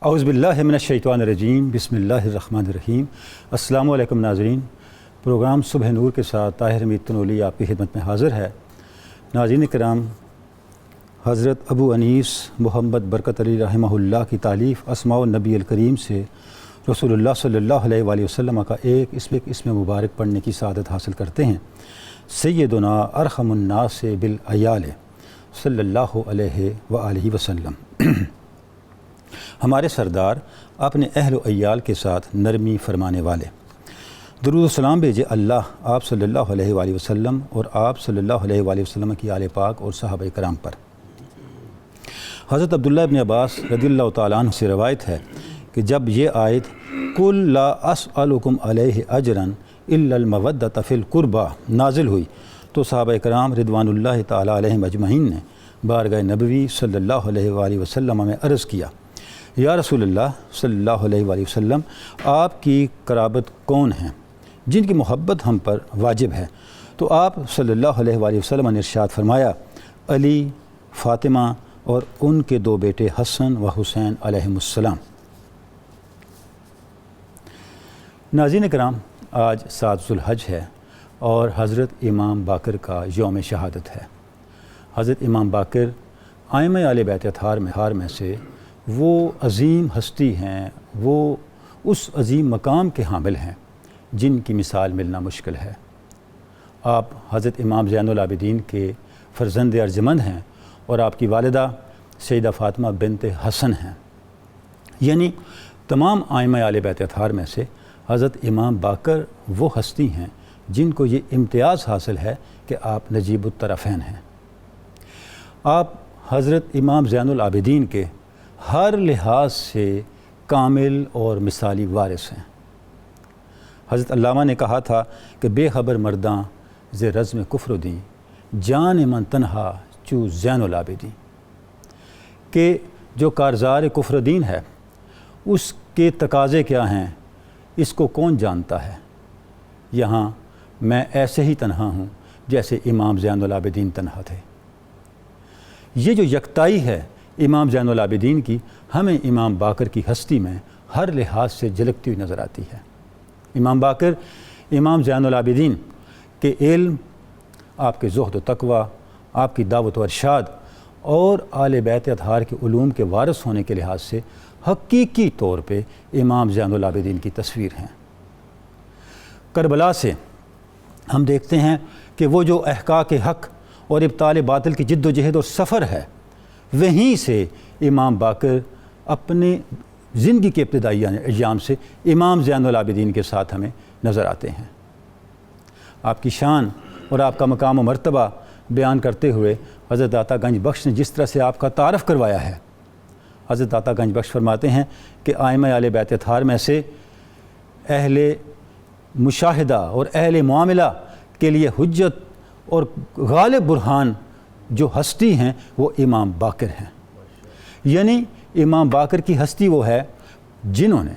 اعوذ باللہ من الشیطان الرجیم، بسم اللہ الرحمن الرحیم۔ السلام علیکم ناظرین، پروگرام صبح نور کے ساتھ طاہر حمید تنولی آپ کی خدمت میں حاضر ہے۔ ناظرین کرام، حضرت ابو انیس محمد برکت علی رحمہ اللہ کی تالیف اسماء النبی الکریم سے رسول اللہ صلی اللہ علیہ وآلہ وسلم کا ایک اسم مبارک پڑھنے کی سعادت حاصل کرتے ہیں۔ سیدنا ارحم الناس بالعیال صلی اللہ علیہ وآلہ وسلم۔ ہمارے سردار اپنے اہل و عیال کے ساتھ نرمی فرمانے والے، درود و سلام بھیجے اللہ آپ صلی اللہ علیہ وآلہ وسلم اور آپ صلی اللہ علیہ وآلہ وسلم کی آل پاک اور صحابہ کرام پر۔ حضرت عبداللہ ابن عباس رضی اللہ تعالیٰ عنہ سے روایت ہے کہ جب یہ آیت قل لا اسألکم علیہ اجرا الا المودۃ فی القربى نازل ہوئی تو صحابہ کرام رضوان اللہ تعالیٰ علیہم اجمعین نے بارگاہ نبوی صلی اللہ علیہ وآلہ وسلم میں عرض کیا، یا رسول اللہ صلی اللہ علیہ وآلہ وسلم، آپ کی قرابت کون ہیں جن کی محبت ہم پر واجب ہے؟ تو آپ صلی اللہ علیہ وآلہ وسلم نے ارشاد فرمایا، علی، فاطمہ اور ان کے دو بیٹے حسن و حسین علیہم السلام۔ ناظرین کرام، آج 7 ذو الحج ہے اور حضرت امام باقر کا یوم شہادت ہے۔ حضرت امام باقر ائمہ اہل بیت اطہار میں سے وہ عظیم ہستی ہیں، وہ اس عظیم مقام کے حامل ہیں جن کی مثال ملنا مشکل ہے۔ آپ حضرت امام زین العابدین کے فرزند ارجمند ہیں اور آپ کی والدہ سیدہ فاطمہ بنت حسن ہیں، یعنی تمام ائمہ اہل بیت اطہار میں سے حضرت امام باقر وہ ہستی ہیں جن کو یہ امتیاز حاصل ہے کہ آپ نجیب الطرفین ہیں۔ آپ حضرت امام زین العابدین کے ہر لحاظ سے کامل اور مثالی وارث ہیں۔ حضرت علامہ نے کہا تھا کہ بے خبر مرداں ز رزم کفر دیں، جان من تنہا چو زین العابدین، کہ جو کارزار کفر دین ہے اس کے تقاضے کیا ہیں اس کو کون جانتا ہے؟ یہاں میں ایسے ہی تنہا ہوں جیسے امام زین العابدین تنہا تھے۔ یہ جو یکتائی ہے امام زین العابدین کی، ہمیں امام باقر کی ہستی میں ہر لحاظ سے جھلکتی ہوئی نظر آتی ہے۔ امام باقر امام زین العابدین کے علم، آپ کے زہد و تقوی، آپ کی دعوت و ارشاد اور آل بیت اطہار کے علوم کے وارث ہونے کے لحاظ سے حقیقی طور پہ امام زین العابدین کی تصویر ہیں۔ کربلا سے ہم دیکھتے ہیں کہ وہ جو احقاق حق اور ابطال باطل کی جد و جہد اور سفر ہے، وہیں سے امام باقر اپنے زندگی کے ابتدائی ایام سے امام زین العابدین کے ساتھ ہمیں نظر آتے ہیں۔ آپ کی شان اور آپ کا مقام و مرتبہ بیان کرتے ہوئے حضرت داتا گنج بخش نے جس طرح سے آپ کا تعارف کروایا ہے، حضرت داتا گنج بخش فرماتے ہیں کہ ائمہ اہل بیت اطہار میں سے اہل مشاہدہ اور اہل معاملہ کے لیے حجت اور غالب برہان جو ہستی ہیں وہ امام باقر ہیں۔ یعنی امام باقر کی ہستی وہ ہے جنہوں نے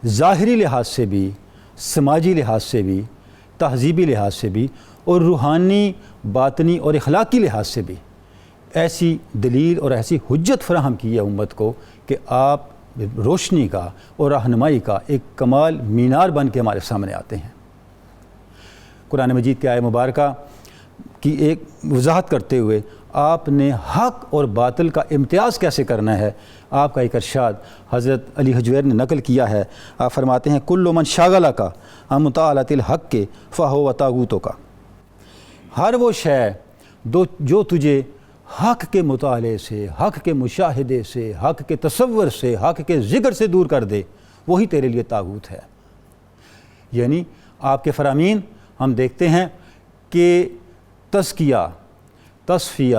ظاہری لحاظ سے بھی، سماجی لحاظ سے بھی، تہذیبی لحاظ سے بھی اور روحانی، باطنی اور اخلاقی لحاظ سے بھی ایسی دلیل اور ایسی حجت فراہم کی ہے امت کو کہ آپ روشنی کا اور رہنمائی کا ایک کمال مینار بن کے ہمارے سامنے آتے ہیں۔ قرآن مجید کی آیہ مبارکہ کی ایک وضاحت کرتے ہوئے آپ نے حق اور باطل کا امتیاز کیسے کرنا ہے، آپ کا ایک ارشاد حضرت علی حجویر نے نقل کیا ہے۔ آپ فرماتے ہیں کل من شاغلہ کا عن مطالعۃ الحق کے فہو طاغوت کا، ہر وہ شے جو تجھے حق کے مطالعے سے، حق کے مشاہدے سے، حق کے تصور سے، حق کے ذکر سے دور کر دے، وہی تیرے لیے طاغوت ہے۔ یعنی آپ کے فرامین ہم دیکھتے ہیں کہ تزکیہ، تصفیہ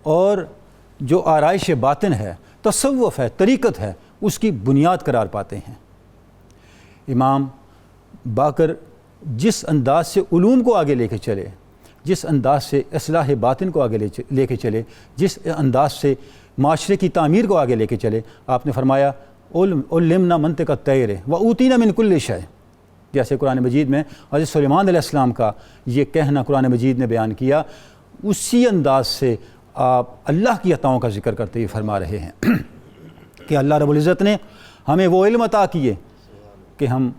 اور جو آرائش باطن ہے، تصوف ہے، طریقت ہے، اس کی بنیاد قرار پاتے ہیں۔ امام باقر جس انداز سے علوم کو آگے لے کے چلے، جس انداز سے اصلاح باطن کو آگے لے کے چلے، جس انداز سے معاشرے کی تعمیر کو آگے لے کے چلے، آپ نے فرمایا علمنا منطق الطیر واوتینا من کل شیء، جیسے قرآن مجید میں حضرت سلیمان علیہ السلام کا یہ کہنا قرآن مجید نے بیان کیا، اسی انداز سے آپ اللہ کی عطاؤں کا ذکر کرتے ہوئے فرما رہے ہیں کہ اللہ رب العزت نے ہمیں وہ علم عطا کیے کہ ہم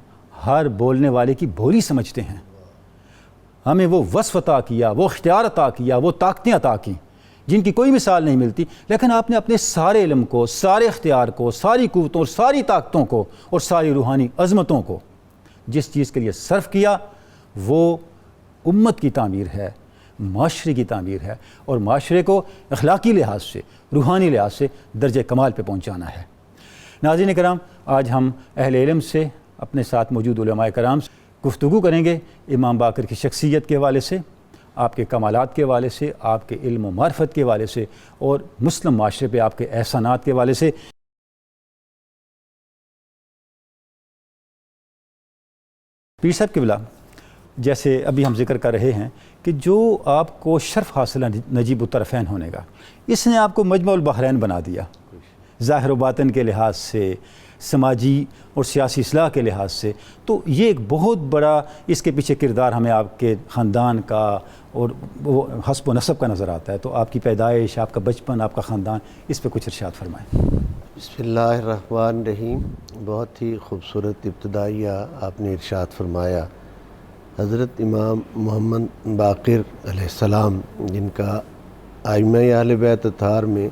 ہر بولنے والے کی بولی سمجھتے ہیں، ہمیں وہ وصف عطا کیا، وہ اختیار عطا کیا، وہ طاقتیں عطا کی جن کی کوئی مثال نہیں ملتی، لیکن آپ نے اپنے سارے علم کو، سارے اختیار کو، ساری قوتوں اور ساری طاقتوں کو اور ساری روحانی عظمتوں کو جس چیز کے لیے صرف کیا وہ امت کی تعمیر ہے، معاشرے کی تعمیر ہے، اور معاشرے کو اخلاقی لحاظ سے، روحانی لحاظ سے درجہ کمال پہ پہنچانا ہے۔ ناظرین کرام، آج ہم اہل علم سے، اپنے ساتھ موجود علماء کرام سے گفتگو کریں گے امام باقر کی شخصیت کے حوالے سے، آپ کے کمالات کے حوالے سے، آپ کے علم و معرفت کے حوالے سے، اور مسلم معاشرے پہ آپ کے احسانات کے حوالے سے۔ پیر صاحب قبلہ، جیسے ابھی ہم ذکر کر رہے ہیں کہ جو آپ کو شرف حاصل ہے نجیب الطرفین ہونے کا، اس نے آپ کو مجمع البحرین بنا دیا، ظاہر و باطن کے لحاظ سے، سماجی اور سیاسی اصلاح کے لحاظ سے۔ تو یہ ایک بہت بڑا اس کے پیچھے کردار ہمیں آپ کے خاندان کا اور وہ حسب و نسب کا نظر آتا ہے۔ تو آپ کی پیدائش، آپ کا بچپن، آپ کا خاندان، اس پہ کچھ ارشاد فرمائیں۔ بسم اللہ الرحمن الرحیم۔ بہت ہی خوبصورت ابتدائیہ آپ نے ارشاد فرمایا۔ حضرت امام محمد باقر علیہ السلام، جن کا ائمہ اہل بیت اطہار میں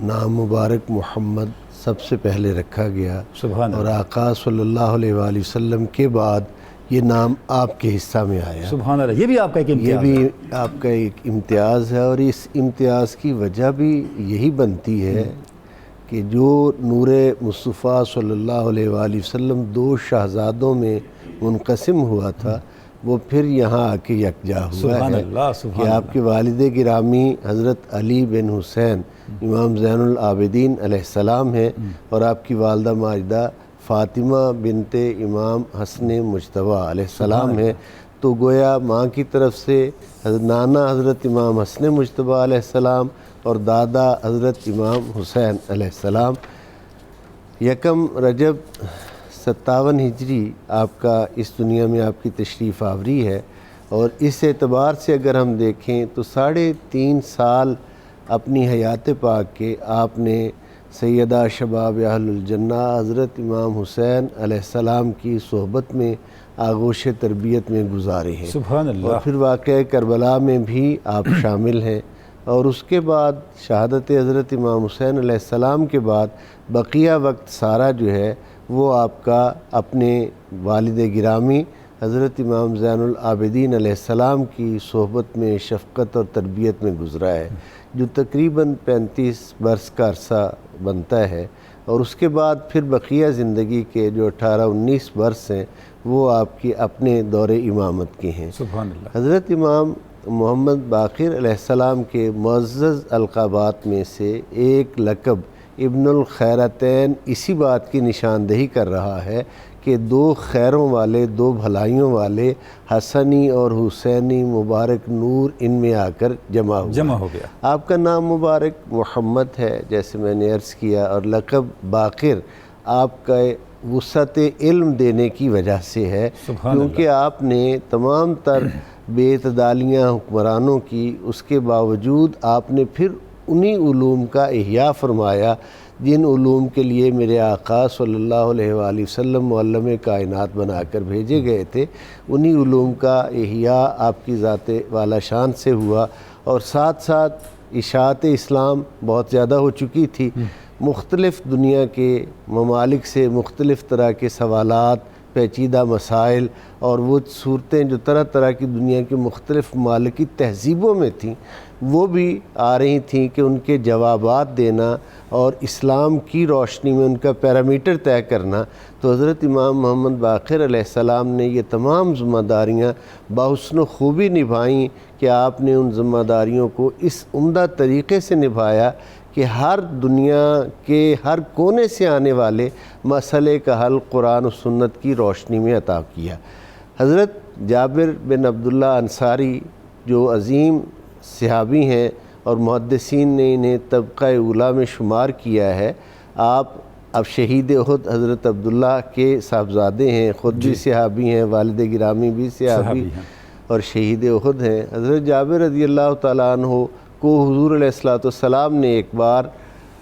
نام مبارک محمد سب سے پہلے رکھا گیا، سبحان اور اللہ، آقا صلی اللہ علیہ وآلہ وسلم کے بعد یہ نام آپ کے حصہ میں آیا۔ سبحان اللہ، یہ بھی آپ کا ایک یہ امتیاز ہے۔ بھی آپ کا ایک امتیاز ہے، اور اس امتیاز کی وجہ بھی یہی بنتی ہے کہ جو نور مصطفیٰ صلی اللہ علیہ وآلہ وسلم دو شہزادوں میں منقسم ہوا تھا، وہ پھر یہاں آ کے یکجا ہوا سبحان ہے اللہ، کہ سبحان آپ کے والد گرامی حضرت علی بن حسین امام زین العابدین علیہ السلام ہیں، اور آپ کی والدہ ماجدہ فاطمہ بنت امام حسن مجتبیٰ علیہ السلام ہیں۔ تو گویا ماں کی طرف سے نانا حضرت امام حسن مجتبیٰ علیہ السلام اور دادا حضرت امام حسین علیہ السلام۔ یکم رجب 57 ہجری آپ کا اس دنیا میں آپ کی تشریف آوری ہے، اور اس اعتبار سے اگر ہم دیکھیں تو 3.5 سال اپنی حیات پاک کے آپ نے سیدہ شباب اہل الجنہ حضرت امام حسین علیہ السلام کی صحبت میں آغوش تربیت میں گزارے ہیں، سبحان اللہ، اور پھر واقعہ کربلا میں بھی آپ شامل ہیں، اور اس کے بعد شہادت حضرت امام حسین علیہ السلام کے بعد بقیہ وقت سارا جو ہے وہ آپ کا اپنے والد گرامی حضرت امام زین العابدین علیہ السلام کی صحبت میں، شفقت اور تربیت میں گزرا ہے، جو تقریباً 35 برس کا عرصہ بنتا ہے، اور اس کے بعد پھر بقیہ زندگی کے جو 18-19 برس ہیں وہ آپ کی اپنے دور امامت کے ہیں۔ سبحان اللہ۔ حضرت امام محمد باقر علیہ السلام کے معزز القابات میں سے ایک لقب ابن الخیرتین اسی بات کی نشاندہی کر رہا ہے کہ 2 خیروں والے، 2 بھلائیوں والے حسنی اور حسینی مبارک نور ان میں آ کر جمع ہو گیا۔ آپ کا نام مبارک محمد ہے جیسے میں نے عرض کیا، اور لقب باقر آپ کا وسعت علم دینے کی وجہ سے ہے، کیونکہ آپ نے تمام تر بے اعتدالیاں حکمرانوں کی، اس کے باوجود آپ نے پھر انہی علوم کا احیاء فرمایا جن علوم کے لیے میرے آقا صلی اللہ علیہ وآلہ وسلم معلم کائنات بنا کر بھیجے گئے تھے۔ انہی علوم کا احیاء آپ کی ذات والا شان سے ہوا، اور ساتھ ساتھ اشاعت اسلام بہت زیادہ ہو چکی تھی، مختلف دنیا کے ممالک سے مختلف طرح کے سوالات، پیچیدہ مسائل اور وہ صورتیں جو طرح طرح کی دنیا کی مختلف ممالک کی تہذیبوں میں تھیں، وہ بھی آ رہی تھیں کہ ان کے جوابات دینا اور اسلام کی روشنی میں ان کا پیرامیٹر طے کرنا۔ تو حضرت امام محمد باقر علیہ السلام نے یہ تمام ذمہ داریاں بحسن خوبی نبھائیں کہ آپ نے ان ذمہ داریوں کو اس عمدہ طریقے سے نبھایا کہ ہر دنیا کے ہر کونے سے آنے والے مسئلے کا حل قرآن و سنت کی روشنی میں عطا کیا۔ حضرت جابر بن عبداللہ انصاری جو عظیم صحابی ہیں اور محدثین نے انہیں طبقہ اولیٰ میں شمار کیا ہے، آپ اب شہید احد حضرت عبداللہ کے صاحبزادے ہیں، خود بھی صحابی ہیں، والد گرامی بھی صحابی اور شہید احد ہیں۔ حضرت جابر رضی اللہ تعالیٰ عنہ کو حضور علیہ الصلوۃ والسلام نے ایک بار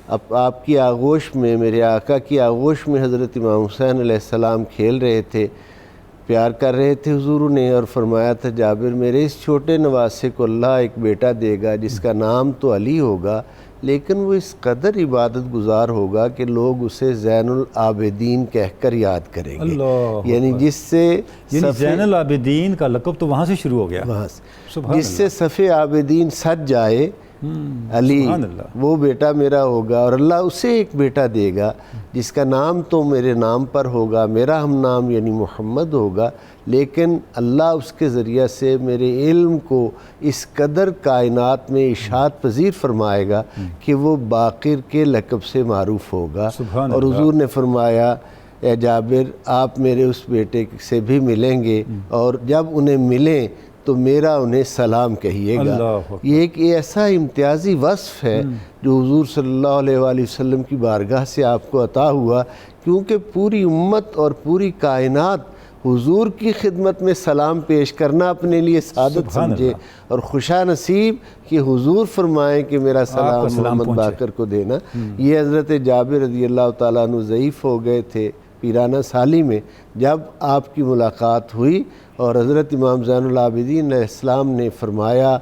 اب آپ کی آغوش میں، میرے آقا کی آغوش میں حضرت امام حسین علیہ السلام کھیل رہے تھے، پیار کر رہے تھے حضور نے، اور فرمایا تھا جابر میرے اس چھوٹے نواسے کو اللہ ایک بیٹا دے گا جس کا نام تو علی ہوگا، لیکن وہ اس قدر عبادت گزار ہوگا کہ لوگ اسے زین العابدین کہہ کر یاد کریں گے۔ اللہ یعنی جس سے زین العابدین کا لقب تو وہاں سے شروع ہو گیا، وہاں سے جس سے صف عابدین سج جائے علی، وہ بیٹا میرا ہوگا، اور اللہ اسے ایک بیٹا دے گا جس کا نام تو میرے نام پر ہوگا، میرا ہم نام یعنی محمد ہوگا، لیکن اللہ اس کے ذریعہ سے میرے علم کو اس قدر کائنات میں اشاعت پذیر فرمائے گا کہ وہ باقر کے لقب سے معروف ہوگا۔ اور حضور نے فرمایا اے جابر آپ میرے اس بیٹے سے بھی ملیں گے، اور جب انہیں ملیں تو میرا انہیں سلام کہیے گا۔ یہ ایک ایسا امتیازی وصف ہے جو حضور صلی اللہ علیہ وآلہ وسلم کی بارگاہ سے آپ کو عطا ہوا، کیونکہ پوری امت اور پوری کائنات حضور کی خدمت میں سلام پیش کرنا اپنے لیے سعادت سمجھے، اور خوشا نصیب کہ حضور فرمائیں کہ میرا سلام محمد باقر کو دینا۔ یہ حضرت جابر رضی اللہ تعالیٰ عنہ ضعیف ہو گئے تھے پیرانہ سالی میں، جب آپ کی ملاقات ہوئی اور حضرت امام زین العابدین علیہ السلام نے فرمایا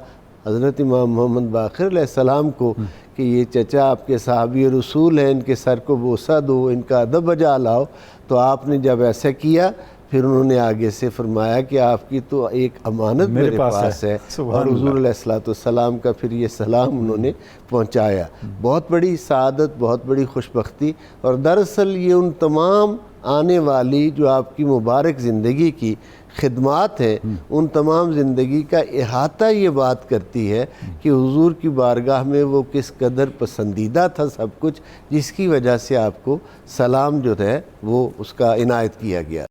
حضرت امام محمد باقر علیہ السلام کو کہ یہ چچا آپ کے صحابی رسول ہیں، ان کے سر کو بوسہ دو، ان کا ادب بجا لاؤ، تو آپ نے جب ایسا کیا پھر انہوں نے آگے سے فرمایا کہ آپ کی تو ایک امانت میرے پاس ہے، اور حضور علیہ السلام کا پھر یہ سلام انہوں نے پہنچایا۔ بہت بڑی سعادت، بہت بڑی خوشبختی، اور دراصل یہ ان تمام آنے والی جو آپ کی مبارک زندگی کی خدمات ہیں، ان تمام زندگی کا احاطہ یہ بات کرتی ہے کہ حضور کی بارگاہ میں وہ کس قدر پسندیدہ تھا سب کچھ، جس کی وجہ سے آپ کو سلام جو ہے وہ اس کا عنایت کیا گیا۔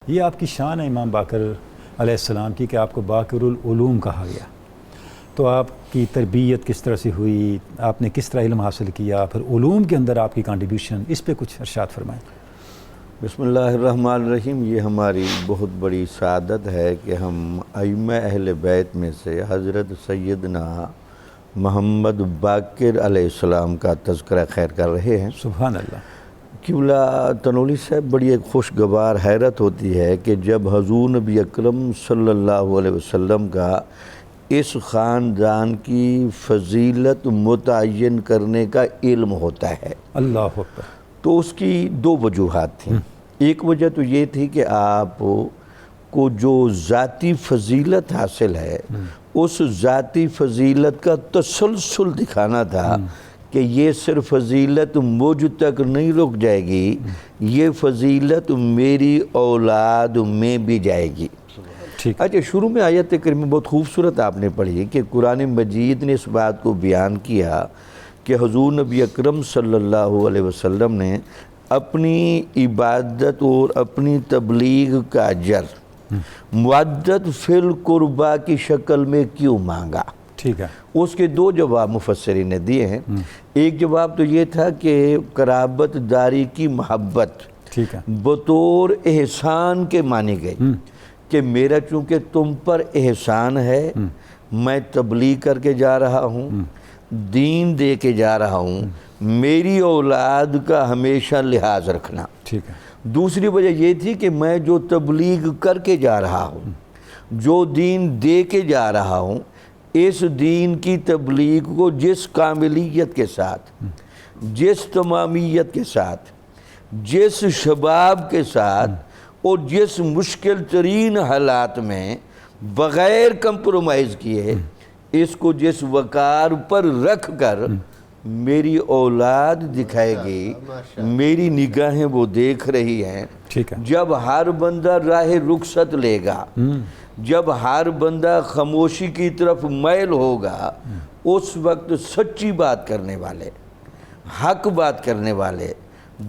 یہ آپ کی شان ہے امام باقر علیہ السلام کی کہ آپ کو باقر العلوم کہا گیا، تو آپ کی تربیت کس طرح سے ہوئی، آپ نے کس طرح علم حاصل کیا، پھر علوم کے اندر آپ کی کنٹریبیوشن، اس پہ کچھ ارشاد فرمائیں۔ بسم اللہ الرحمن الرحیم۔ یہ ہماری بہت بڑی سعادت ہے کہ ہم ائمہ اہل بیت میں سے حضرت سیدنا محمد باقر علیہ السلام کا تذکرہ خیر کر رہے ہیں۔ سبحان اللہ۔ قبلہ تنولی صاحب بڑی ایک خوشگوار حیرت ہوتی ہے کہ جب حضور نبی اکرم صلی اللہ علیہ وسلم کا اس خاندان کی فضیلت متعین کرنے کا علم ہوتا ہے، اللہ اکبر، تو اس کی دو وجوہات تھیں۔ ایک وجہ تو یہ تھی کہ آپ کو جو ذاتی فضیلت حاصل ہے اس ذاتی فضیلت کا تسلسل دکھانا تھا کہ یہ صرف فضیلت مجھ تک نہیں رک جائے گی، یہ فضیلت میری اولاد میں بھی جائے گی۔ اچھا، شروع میں آیت کریمہ بہت خوبصورت آپ نے پڑھی کہ قرآن مجید نے اس بات کو بیان کیا کہ حضور نبی اکرم صلی اللہ علیہ وسلم نے اپنی عبادت اور اپنی تبلیغ کا اجر معدد فی القربہ کی شکل میں کیوں مانگا۔ ٹھیک ہے، اس کے دو جواب مفسرین نے دیے ہیں۔ ایک جواب تو یہ تھا کہ قرابت داری کی محبت ٹھیک ہے، بطور احسان کے مانی گئی کہ میرا چونکہ تم پر احسان ہے، میں تبلیغ کر کے جا رہا ہوں، دین دے کے جا رہا ہوں، میری اولاد کا ہمیشہ لحاظ رکھنا۔ ٹھیک ہے، دوسری وجہ یہ تھی کہ میں جو تبلیغ کر کے جا رہا ہوں، جو دین دے کے جا رہا ہوں، اس دین کی تبلیغ کو جس کاملیت کے ساتھ، جس تمامیت کے ساتھ، جس شباب کے ساتھ اور جس مشکل ترین حالات میں بغیر کمپرومائز کیے، اس کو جس وقار پر رکھ کر میری اولاد دکھائے گی، میری نگاہیں وہ دیکھ رہی ہیں۔ ٹھیک ہے، جب ہر بندہ راہ رخصت لے گا، جب ہر بندہ خاموشی کی طرف میل ہوگا، اس وقت سچی بات کرنے والے، حق بات کرنے والے،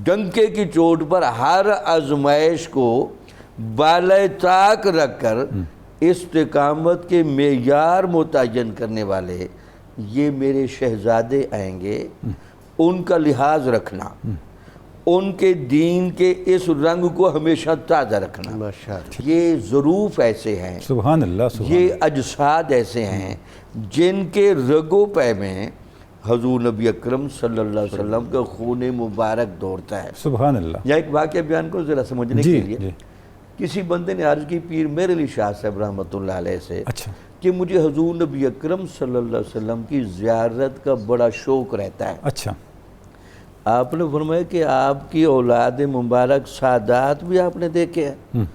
ڈنکے کی چوٹ پر ہر آزمائش کو بالائے طاق رکھ کر استقامت کے معیار متعین کرنے والے، یہ میرے شہزادے آئیں گے، ان کا لحاظ رکھنا، ان کے دین کے اس رنگ کو ہمیشہ تازہ رکھنا. ماشاءاللہ. یہ ظروف ایسے ہیں، سبحان اللہ سبحان یہ اجساد ایسے ہیں جن کے رگو پے میں حضور نبی اکرم صلی اللہ علیہ وسلم کا خون مبارک دوڑتا ہے. سبحان اللہ. یا ایک واقعہ بیان کو ذرا سمجھنے جی کے لیے، جی کسی بندے نے عرض کی پیر میرے علی شاہ صاحب رحمۃ اللہ علیہ سے اچھا کہ مجھے حضور نبی اکرم صلی اللہ علیہ وسلم کی زیارت کا بڑا شوق رہتا ہے. اچھا آپ نے فرمایا کہ آپ کی اولاد مبارک سادات بھی آپ نے دیکھے ہیں.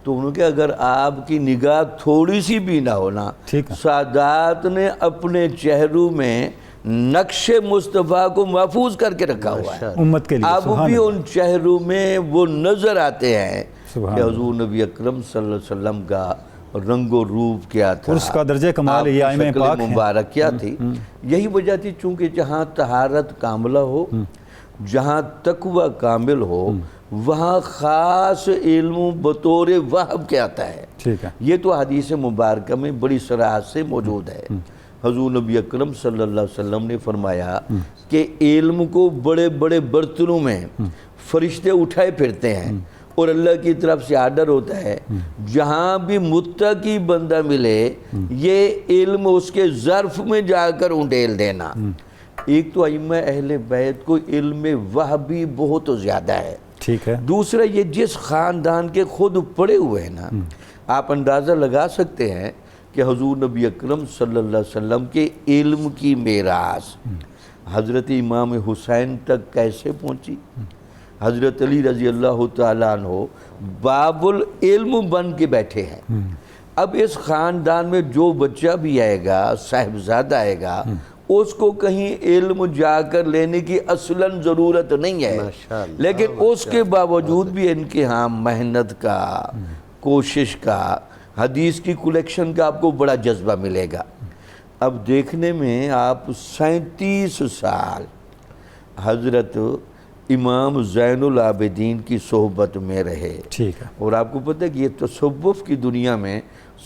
تو انہوں نے کہ اگر آپ کی نگاہ تھوڑی سی بھی نہ ہونا، ٹھیک ہے. سادات نے اپنے چہروں میں نقش مصطفیٰ کو محفوظ کر کے رکھا ہوا ہے. امت کے لیے اب سبحان بھی اللہ. ان چہروں میں وہ نظر آتے ہیں سبحان کہ اللہ. حضور نبی اکرم صلی اللہ علیہ وسلم کا رنگ و روپ کیا تھا، اور اس کا درجہ کمال آپ کی یہ آئمہ شکل پاک ہیں. مبارک کیا تھی. یہی وجہ تھی چونکہ جہاں طہارت کاملہ ہو، جہاں تقوی کامل ہو، وہاں خاص علم بطور وحب کے آتا ہے. ٹھیک ہے. یہ تو حدیث مبارکہ میں بڑی صراحت سے موجود ہے. حضور نبی اکرم صلی اللہ علیہ وسلم نے فرمایا کہ علم کو بڑے بڑے برتنوں میں فرشتے اٹھائے پھرتے ہیں، اور اللہ کی طرف سے آرڈر ہوتا ہے جہاں بھی متقی بندہ ملے یہ علم اس کے ظرف میں جا کر انڈیل دینا. ایک تو ائمہ اہل بیت کو علم وحبی بہت زیادہ ہے. ٹھیک ہے. دوسرا یہ جس خاندان کے خود پڑے ہوئے ہیں نا، آپ اندازہ لگا سکتے ہیں کہ حضور نبی اکرم صلی اللہ علیہ وسلم کے علم کی میراث حضرت امام حسین تک کیسے پہنچی. حضرت علی رضی اللہ تعالیٰ عنہ باب العلم بن کے بیٹھے ہیں. اب اس خاندان میں جو بچہ بھی آئے گا، صاحبزادہ آئے گا، اس کو کہیں علم جا کر لینے کی اصلاً ضرورت نہیں ہے، لیکن اس کے باوجود بھی ان کے ہاں محنت کا، کوشش کا، حدیث کی کلیکشن کا آپ کو بڑا جذبہ ملے گا. اب دیکھنے میں آپ 37 سال حضرت امام زین العابدین کی صحبت میں رہے. ٹھیک ہے. اور آپ کو پتہ ہے کہ یہ تصوف کی دنیا میں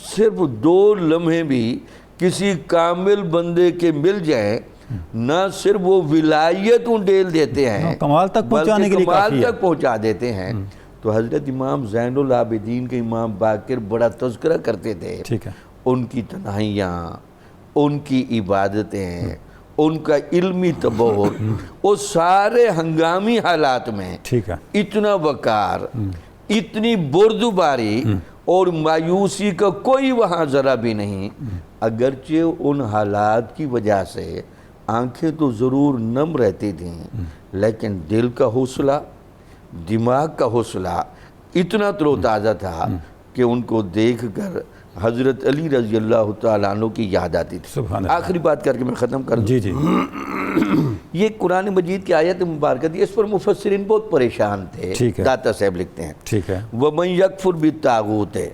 صرف 2 لمحے بھی کسی کامل بندے کے مل جائیں، نہ صرف وہ ولایت انڈیل دیتے ہیں، کمال تک پہنچانے کے لیے کمال کافی ہے. تک پہنچا دیتے ہیں. تو حضرت امام زین العابدین کے امام باقر بڑا تذکرہ کرتے تھے. ٹھیک ہے. ان کی تنہائیاں، ان کی عبادتیں، ان کا علمی تبور، وہ سارے ہنگامی حالات میں ٹھیک ہے. اتنا وقار، اتنی بردباری اور مایوسی کا کوئی وہاں ذرا بھی نہیں. اگرچہ ان حالات کی وجہ سے آنکھیں تو ضرور نم رہتی تھیں، لیکن دل کا حوصلہ، دماغ کا حوصلہ اتنا تر و تازہ تھا کہ ان کو دیکھ کر حضرت علی رضی اللہ تعالیٰ عنہ کی یاد آتی تھی. سبحان اللہ. آخری بات کر کے میں ختم کر دوں. جی جی. یہ قرآن مجید کی آیت مبارکہ تھی، اس پر مفسرین بہت پریشان تھے. ٹھیک ہے. داتا صاحب لکھتے ہیں ٹھیک ہے. وَمَنْ يَكْفُرْ بِالطَّاغُوتِ،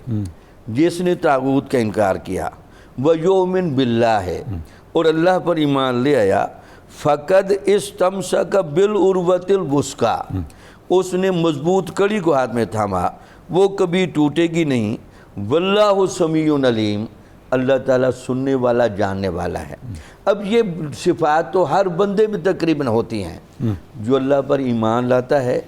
جس نے طاغوت کا انکار کیا، وَيُؤْمِنْ بِاللَّهِ، اور اللہ پر ایمان لے آیا، فَقَدْ اسْتَمْسَكَ بِالْعُرْوَةِ الْوُثْقَىٰ، اس نے مضبوط کڑی کو ہاتھ میں تھاما، وہ کبھی ٹوٹے گی نہیں. واللہ سمیع علیم، اللہ تعالیٰ سننے والا، جاننے والا ہے. اب یہ صفات تو ہر بندے میں تقریباً ہوتی ہیں. جو اللہ پر ایمان لاتا ہے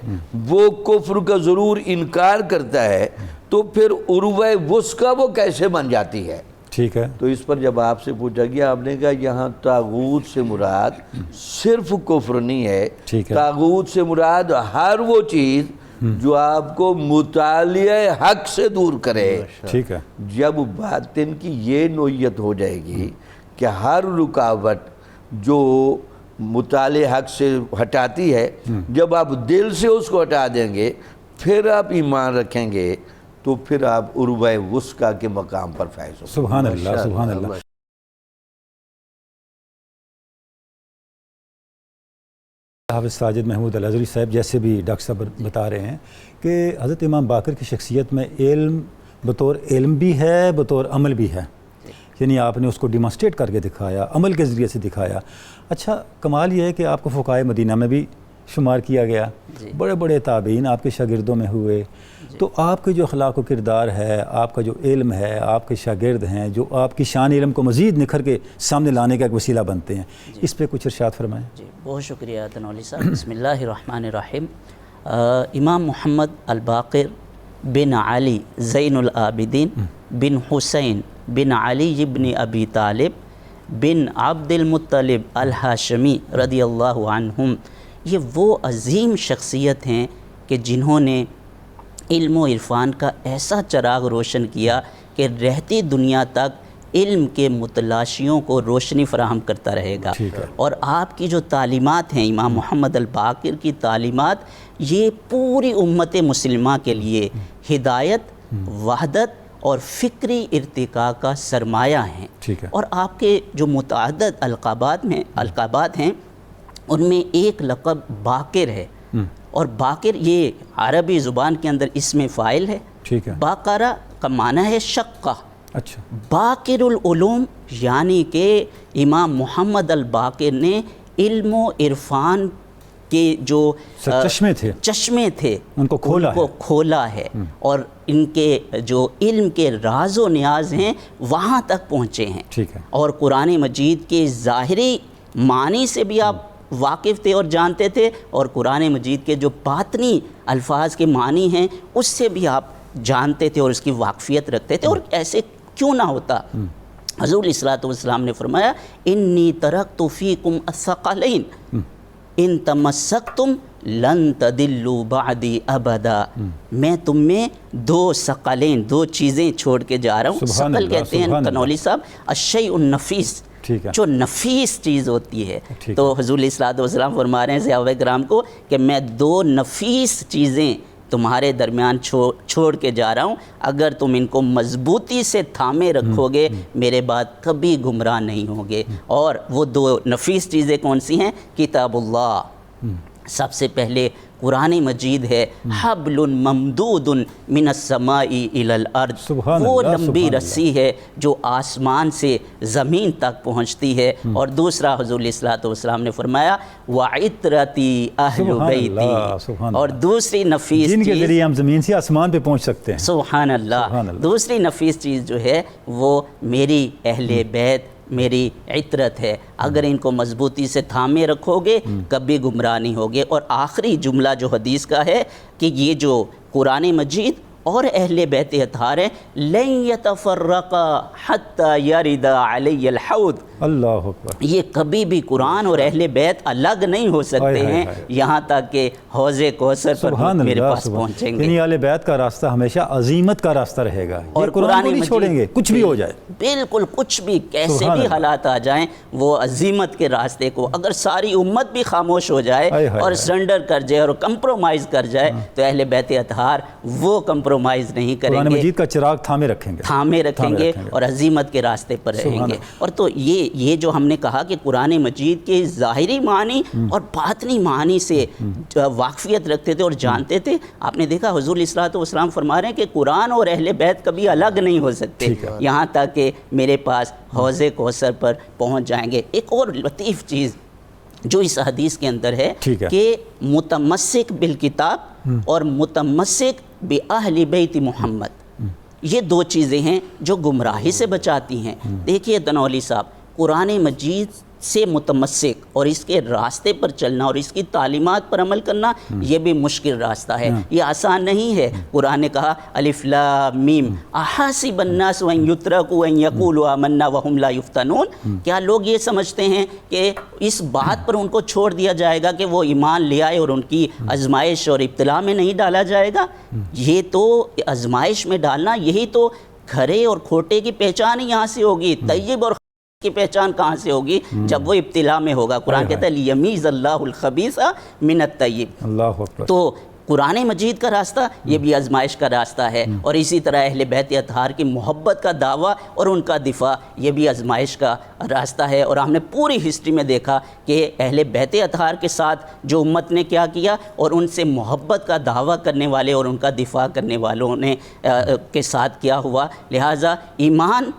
وہ کفر کا ضرور انکار کرتا ہے، تو پھر عروہ وثقیٰ وہ کیسے بن جاتی ہے. ٹھیک ہے. تو اس پر جب آپ سے پوچھا گیا، آپ نے کہا یہاں طاغوت سے مراد صرف کفر نہیں ہے، ٹھیک ہے. طاغوت سے مراد ہر وہ چیز جو آپ کو مطالعہ حق سے دور کرے. ٹھیک ہے. جب باطن کی یہ نوعیت ہو جائے گی کہ ہر رکاوٹ جو مطالعہ حق سے ہٹاتی ہے، جب آپ دل سے اس کو ہٹا دیں گے، پھر آپ ایمان رکھیں گے، تو پھر آپ عروہ وثقیٰ کے مقام پر فائز ہو. سبحان اللہ. سبحان اللہ. حافظ ساجد محمود الازہری صاحب جیسے بھی ڈاکٹر صاحب بتا رہے ہیں کہ حضرت امام باقر کی شخصیت میں علم بطور علم بھی ہے، بطور عمل بھی ہے. یعنی آپ نے اس کو ڈیمانسٹریٹ کر کے دکھایا، عمل کے ذریعے سے دکھایا. اچھا کمال یہ ہے کہ آپ کو فقہائے مدینہ میں بھی شمار کیا گیا. بڑے بڑے تابعین آپ کے شاگردوں میں ہوئے. تو آپ کے جو اخلاق و کردار ہے، آپ کا جو علم ہے، آپ کے شاگرد ہیں جو آپ کی شان علم کو مزید نکھر کے سامنے لانے کا ایک وسیلہ بنتے ہیں. اس پہ کچھ ارشاد فرمائیں. جی بہت شکریہ تنولی صاحب. بسم اللہ الرحمن الرحیم. امام محمد الباقر بن علی زین العابدین بن حسین بن علی بن ابی طالب بن عبد المطلب الہاشمی رضی اللہ عنہم، یہ وہ عظیم شخصیت ہیں کہ جنہوں نے علم و عرفان کا ایسا چراغ روشن کیا کہ رہتی دنیا تک علم کے متلاشیوں کو روشنی فراہم کرتا رہے گا۔ اور آپ کی جو تعلیمات ہیں، امام محمد الباقر کی تعلیمات، یہ پوری امت مسلمہ کے لیے ہدایت، وحدت اور فکری ارتقاء کا سرمایہ ہیں۔ اور آپ کے جو متعدد القابات ہیں ان میں ایک لقب باقر ہے، اور باقر یہ عربی زبان کے اندر اسم فاعل ہے۔ باقرہ کا معنی ہے شقہ۔ اچھا، باقر العلوم یعنی کہ امام محمد الباقر نے علم و عرفان کے جو چشمے تھے ان کو کھولا ہے، اور ان کے جو علم کے راز و نیاز ہیں وہاں تک پہنچے ہیں۔ اور قرآن مجید کے ظاہری معنی سے بھی آپ واقف تھے اور جانتے تھے، اور قرآن مجید کے جو باطنی الفاظ کے معنی ہیں اس سے بھی آپ جانتے تھے اور اس کی واقفیت رکھتے تھے۔ اور ایسے کیوں نہ ہوتا؟ حضور علیہ الصلوۃ والسلام نے فرمایا انی ترکت فیکم الثقلین ان تمسکتم لن تضلوا بعدی ابدا، میں تم میں دو ثقلین، دو چیزیں چھوڑ کے جا رہا ہوں۔ ثقل کہتے ہیں کنولی صاحب الشیء النفیس، جو نفیس چیز ہوتی ہے۔ تو حضور علیہ الصلوۃ والسلام فرما رہے ہیں صحابہ کرام کو کہ میں دو نفیس چیزیں تمہارے درمیان چھوڑ کے جا رہا ہوں، اگر تم ان کو مضبوطی سے تھامے رکھو گے میرے بعد کبھی گمراہ نہیں ہوگے۔ اور وہ دو نفیس چیزیں کون سی ہیں؟ کتاب اللہ، سب سے پہلے قرآن مجید ہے، حبل ممدود من السماء الی الارض، وہ لمبی رسی ہے جو آسمان سے زمین تک پہنچتی ہے۔ اور دوسرا حضور علیہ الصلوۃ والسلام نے فرمایا وعطرتی اہل بیتی، اور دوسری نفیس جن کے ذریعے ہم زمین سے آسمان پہ پہنچ سکتے ہیں۔ سبحان اللہ۔ دوسری نفیس چیز جو ہے وہ میری اہل بیت، میری عطرت ہے، اگر ان کو مضبوطی سے تھامے رکھو گے کبھی گمراہ نہیں ہوگے۔ اور آخری جملہ جو حدیث کا ہے کہ یہ جو قرآن مجید اور اہل بیت اطہار ہیں لن یتفرقا حتی یرد علی الحوض، اللہ اکبر، یہ کبھی بھی قرآن اور اہل بیت الگ نہیں ہو سکتے ہیں یہاں تک کہ حوض کوثر پر میرے پاس پہنچیں گے۔ یعنی اہل بیت کا راستہ ہمیشہ عظیمت کا راستہ رہے گا، اور قرآن کو نہیں چھوڑیں گے کچھ بھی ہو جائے، بالکل کچھ بھی، کیسے بھی حالات آ جائیں، وہ عظیمت کے راستے کو اگر ساری امت بھی خاموش ہو جائے اور سرنڈر کر جائے اور کمپرومائز کر جائے تو اہل بیت اطہار وہ کمپرومائز نہیں کریں گے، قرآن مجید کا چراغ تھامے رکھیں گے اور عظیمت کے راستے پر رہیں گے۔ اور تو یہ جو ہم نے کہا کہ قرآن مجید کے ظاہری معنی اور باطنی معنی سے واقفیت رکھتے تھے اور جانتے تھے، آپ نے دیکھا حضور علیہ الصلوۃ والسلام فرما رہے ہیں کہ قرآن اور اہل بیت کبھی الگ نہیں ہو سکتے یہاں تک کہ میرے پاس حوض کوثر پر پہنچ جائیں گے۔ ایک اور لطیف چیز جو اس حدیث کے اندر ہے کہ متمسک بالکتاب اور متمسک بأہل بیت محمد، یہ دو چیزیں ہیں جو گمراہی سے بچاتی ہیں۔ دیکھیے تنولی صاحب، قرآن مجید سے متمسک اور اس کے راستے پر چلنا اور اس کی تعلیمات پر عمل کرنا یہ بھی مشکل راستہ ہے، یہ آسان نہیں ہے۔ قرآن نے کہا الف لام میم احاسب الناس ان یترکوا ان یقولوا آمنا وهم لا یفتنون، کیا لوگ یہ سمجھتے ہیں کہ اس بات پر ان کو چھوڑ دیا جائے گا کہ وہ ایمان لے آئے اور ان کی آزمائش اور ابتلا میں نہیں ڈالا جائے گا؟ یہ تو آزمائش میں ڈالنا، یہی تو کھرے اور کھوٹے کی پہچان ہی یہاں سے ہوگی، طیب اور کی پہچان کہاں سے ہوگی؟ جب وہ ابتلا میں ہوگا۔ قرآن کہتا ہے لیمیز اللہ الخبیث من الطیب۔ اللہ اکبر۔ تو قرآن مجید کا راستہ یہ بھی آزمائش کا راستہ ہے، اور اسی طرح اہل بیت اطہار کی محبت کا دعویٰ اور ان کا دفاع یہ بھی آزمائش کا راستہ ہے۔ اور ہم نے پوری ہسٹری میں دیکھا کہ اہل بیت اطہار کے ساتھ جو امت نے کیا کیا اور ان سے محبت کا دعویٰ کرنے والے اور ان کا دفاع کرنے والوں نے کے ساتھ کیا ہوا۔ لہٰذا ایمان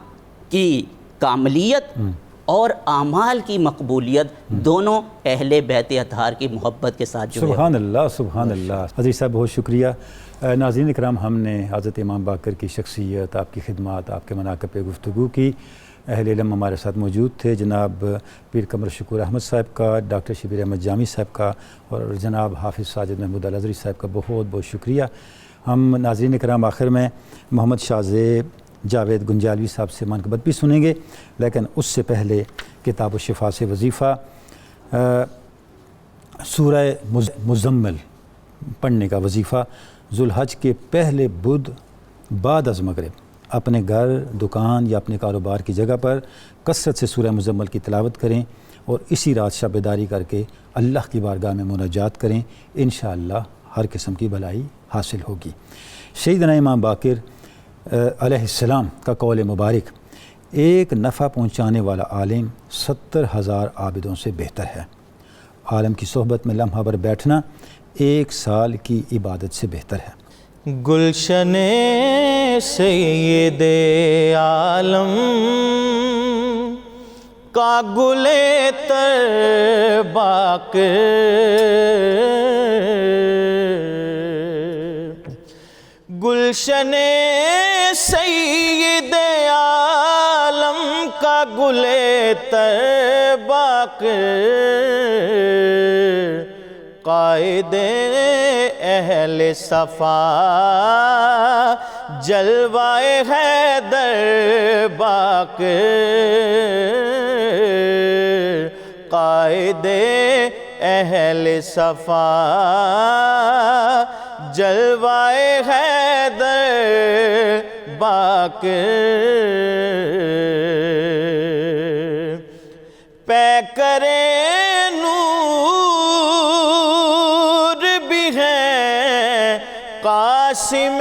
کی کاملیت اور اعمال کی مقبولیت دونوں اہل بیت اطہار کی محبت کے ساتھ جڑے۔ سبحان اللہ، سبحان اللہ۔ عزیز صاحب بہت شکریہ۔ ناظرین اکرام، ہم نے حضرت امام باقر کی شخصیت، آپ کی خدمات، آپ کے مناقب پہ گفتگو کی۔ اہل علم ہمارے ساتھ موجود تھے، جناب پیر قمر شکور احمد صاحب کا، ڈاکٹر شبیر احمد جامی صاحب کا اور جناب حافظ ساجد محمود الازہری صاحب کا بہت بہت شکریہ۔ ہم ناظرین کرام آخر میں محمد شاہ زیب جاوید گنجالوی صاحب سے منقبت بھی سنیں گے، لیکن اس سے پہلے کتاب الشفا سے وظیفہ سورہ مزمل پڑھنے کا وظیفہ ذوالحج کے پہلے بدھ بعد از مغرب اپنے گھر، دکان یا اپنے کاروبار کی جگہ پر کثرت سے سورہ مزمل کی تلاوت کریں اور اسی رات شب بیداری کر کے اللہ کی بارگاہ میں مناجات کریں، انشاءاللہ ہر قسم کی بھلائی حاصل ہوگی۔ سیدنا امام باقر علیہ السلام کا قول مبارک، ایک نفع پہنچانے والا عالم 70,000 عابدوں سے بہتر ہے۔ عالم کی صحبت میں لمحہ بھر بیٹھنا 1 سال کی عبادت سے بہتر ہے۔ گلشن سید عالم کا گل تر باقر، گلشن سید عالم کا گل تر باقر، قائد اہل صفا جلوائے حیدر باقر، قائد اہل صفا جلوائے حیدر باقر، پیکرے قاسم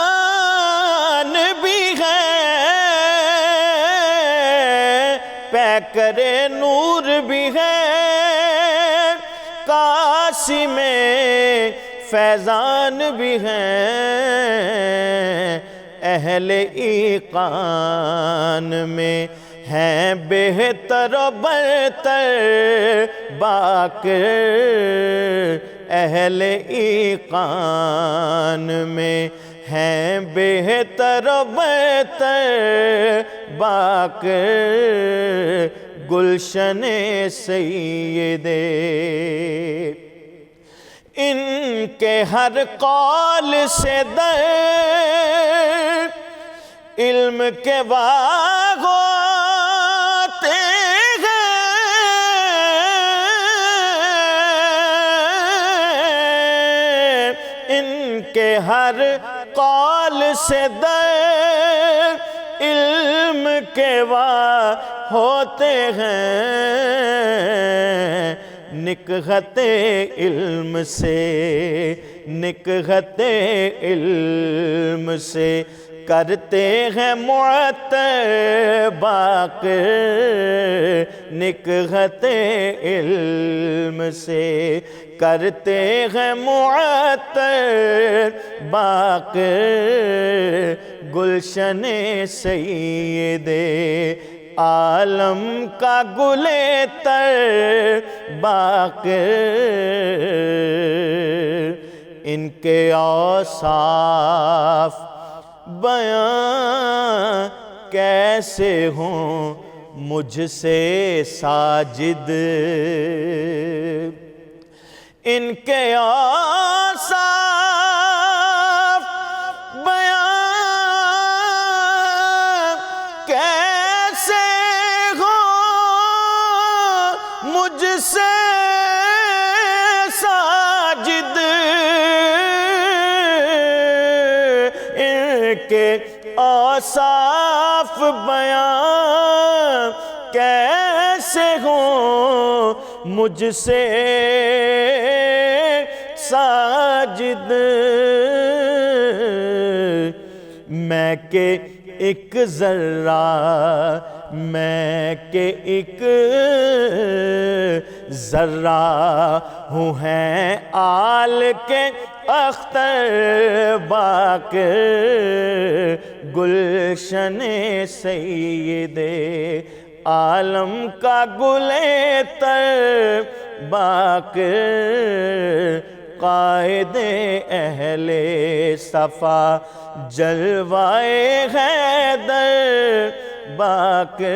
فیضان بھی ہے، پیکر نور بھی ہے، قاسم فیضان بھی ہے، اہل ایقان میں ہیں بہتر و برتر باقر، اہل ایقان میں ہیں بہتر و برتر باقر، گلشن سید ان کے ہر قول سے در علم کے باغ ہوتے ہیں، ان کے ہر قول سے در علم کے باغ ہوتے ہیں، نکہت علم سے نکہت علم سے کرتے ہیں معطر باقر، نکہت علم سے کرتے ہیں معطر باقر، گلشن سید عالم کا گل تر باقر، ان کے اوصاف بیان کیسے ہوں مجھ سے ساجد، ان کے اوصاف بیان کیسے ہوں مجھ سے ساجد، کے اوصاف بیان کیسے ہوں مجھ سے ساجد، میں کہ ایک ذرہ میں کہ ایک ذرہ ہوں ہیں آل کے اختر باقر، گلشن سید عالم کا گل تر باقر، قائد اہل صفا جلوائے حیدر باقر